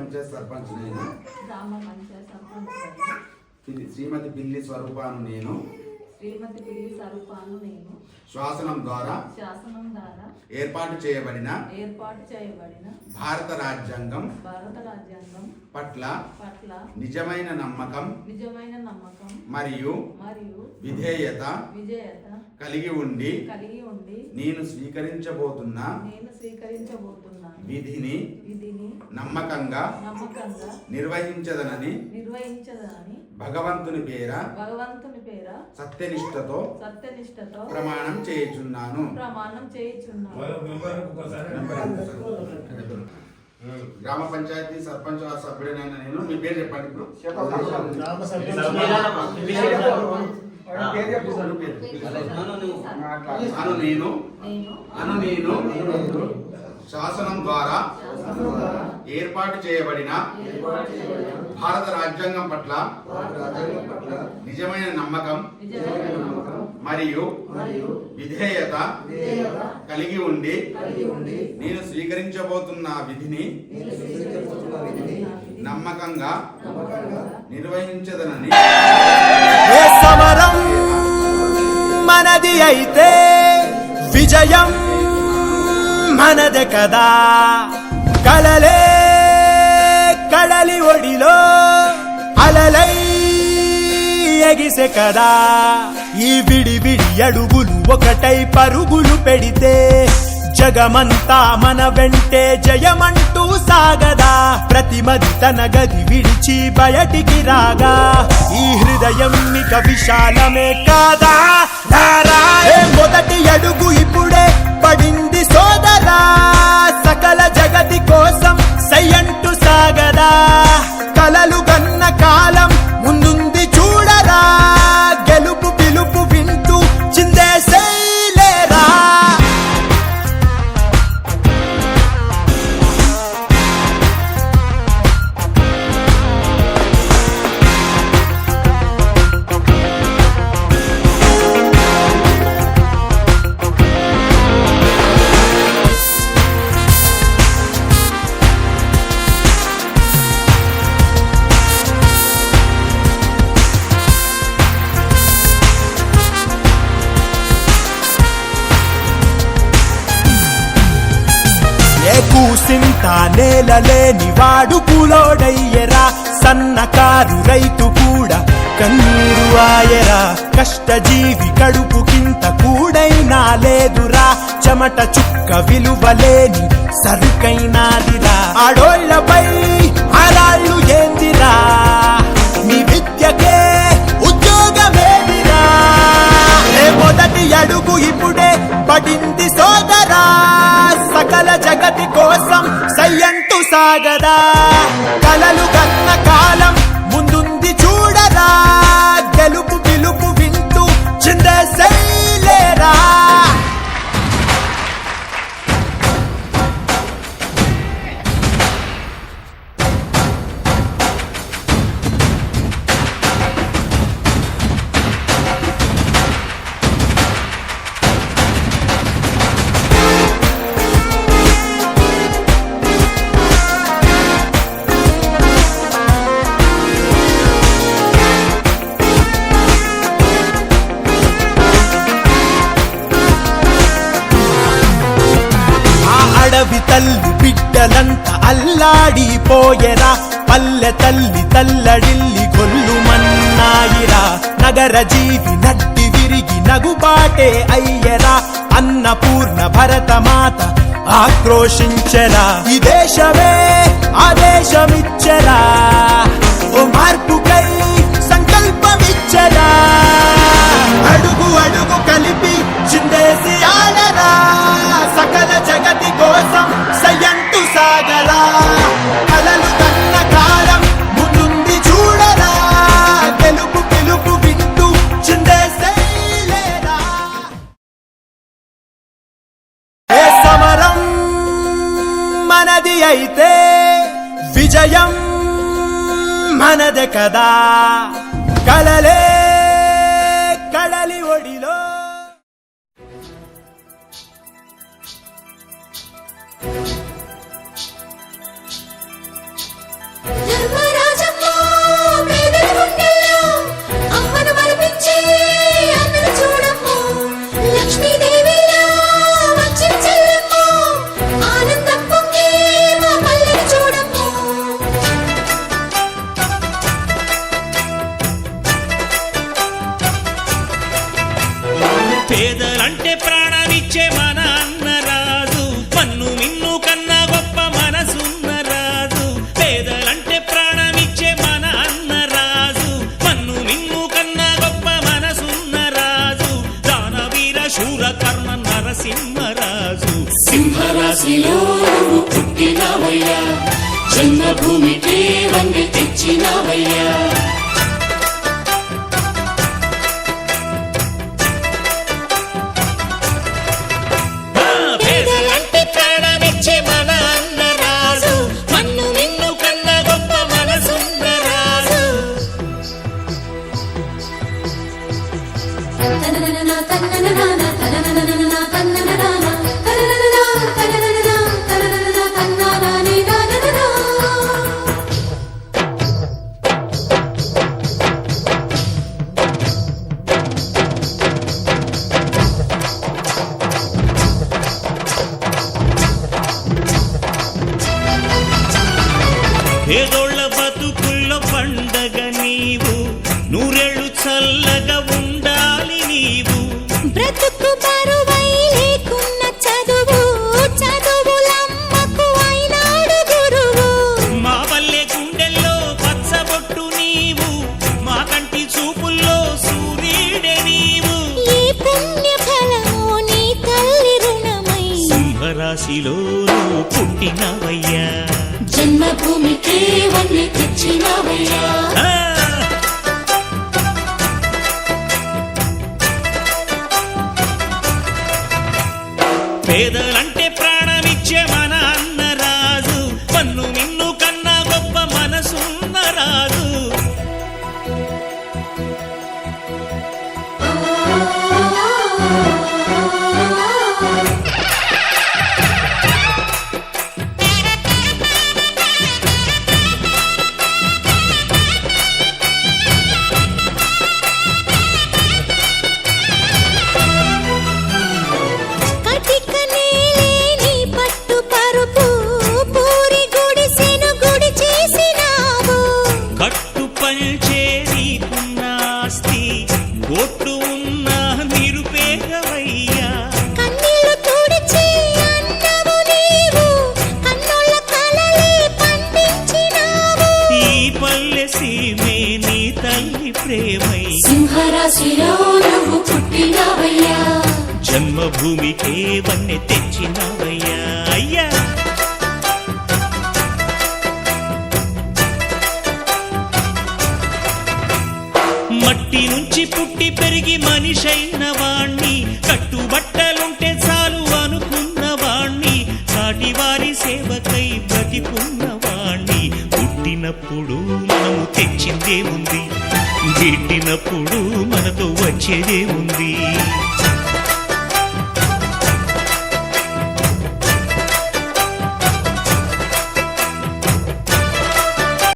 పంచాయత్ సర్పంచ్ నేను. గ్రామ పంచాయత్ సర్పంచ్ శ్రీమతి పిల్లి స్వరూపాను నేను. శ్రీమతి పిల్లి స్వరూపాను నేను. శాసనం ద్వారా ఏర్పాటు చేయబడిన భారత రాజ్యాంగం పట్ల నిజమైన నమ్మకం మరియు విధేయత కలిగి ఉండి నేను స్వీకరించబోతున్న విధిని నమ్మకంగా నిర్వహించదనని భగవంతుని పేర సత్యనిష్టతో ప్రమాణం చేయుచున్నాను. గ్రామ పంచాయతీ సర్పంచ్ సభ్యుడైన నేను. మీ పేరు చెప్పండి. ఇప్పుడు నేను శాసనం ద్వారా ఏర్పాటు చేయబడిన భారత రాజ్యాంగం పట్ల నిజమైన నమ్మకం మరియు విధేయత కలిగి ఉండి నేను స్వీకరించబోతున్న విధిని నమ్మకంగా నిర్వహించదనని. సమరం మనది అయితే విజయం మనదే కదా. కలలే కడలి ఒడిలో అలలై ఎగిసే కదా. ఈ విడి విడి అడుగులు ఒకటై పరుగులు పెడితే జగమంతా మన వెంటే జయమంటూ సాగదా. ప్రతిమది తన గది విడిచి బయటికి రాగా ఈ హృదయం ఇక విశాలమే కాదా. మొదటి అడుగు ఇప్పుడే పడింది సోదరా. సకల జగతి కోసం సయ్యంటూ సాగదా. కలలు గన్న కాలం ముందుంది చూడరా. గెలుపు పిలుపు వింటూ చిందేసేలేరా. కూసింత నేలలేని వాడు కూలోడయ్యరా. సన్నకారు రైతు కూడా కన్నీరు ఆయరా. కష్టజీవి కడుపుకింత కూడైనా లేదురా. చెమట చుక్క విలువలేని సరుకైనాదిరా. ఆడోళ్లపై ఆరాళ్ళు ఏందిరా. మీ విద్యకే ఉద్యోగమేదిరా. మొదటి అడుగు ఇప్పుడే పడింది సోదరా. సకల జగతి కోసం సయ్యంటూ సాగదా. కలలు కన్న కాలం ముందుంది చూడరా. గెలుపు పిలుపు వింటూ చిందేసేలేరా. అడవి తల్లి బిడ్డలంతా అల్లాడిపోయెరా. పల్లె తల్లి తల్లడిల్లి గొల్లుమన్నాయిరా. నగర జీవి నడ్డి విరిగి నగుబాటే అయ్యరా. అన్నపూర్ణ భరతమాత ఆక్రోశించెరా. ఈ దేశమే ఆదేశమిచ్చరా. ఓ మార్పుకై సంకల్పమిచ్చరా. అడుగు అడుగు కలిపి చిందేసి ఆడరా. సకల జగతి కోసం సయ్యంటూ సాగరా. కలలు కన్న కాలం ముందుంది చూడరా. గెలుపు పిలుపు వింటూ చిందేసేలేరా. సమరం మనది అయితే విజయం మనదే కదా. కలలే కడలి ఒడి. జన్మభూమికే వన్నె తెచ్చినవయ్యా పేదలంటే ప్రాణమిచ్చే మన అన్నరాజు మన్ను నిన్ను కన్న గొప్ప మనసున్న రాజు పేదోళ్ళ బతుకుల్లో పండగ నీవు నూరేళ్ళు చల్లగా ఉండాలి నీవు బ్రతుకు బరువై లేకున్న చదువు చదువులమ్మకు అయినాడు గురువు మా వల్లే గుండెల్లో పచ్చబొట్టు నీవు మా కంటి చూపుల్లో సూర్యుడే నీవు ఈ పుణ్య ఫలము నీ తల్లి రుణమై సింహరాశిలో నువ్వు పుట్టినవయ్యా జన్మభూమికే వన్నె తెచ్చినవయ్యా ఆ! పేదలంటే ప్రాణమిచ్చే మన అన్నరాజు పన్ను నిన్ను కన్నా గొప్ప మనసున్న రాజు కటిక నేలేని పట్టు పరుపు పూరి గుడిసెను గుడి చేసినావు కట్టు పంచే నీకున్న ఆస్తి ఒట్టు ఉన్న నిరుపేదవయ్యా కన్నీళ్లు తుడిచి అన్నవు నీవు కన్నుల కలలే పండించినావు ఈ పల్లె సీమే నీ తల్లి ప్రేమై సింహరాశిలో నువ్వు పుట్టినవయ్యా జన్మభూమికే వన్నె తెచ్చినవయ్యా అయ్యా మట్టి నుంచి పుట్టి పెరిగి మనిషైన వాణ్ణి కట్టుబట్టలుంటే చాలు అనుకున్న వాణ్ణి సాటి వారి సేవకై బ్రతికున్న వాణ్ణి పుట్టినప్పుడు మనము తెచ్చిందే ఉంది గిట్టినప్పుడు మనతో వచ్చేదే ఉంది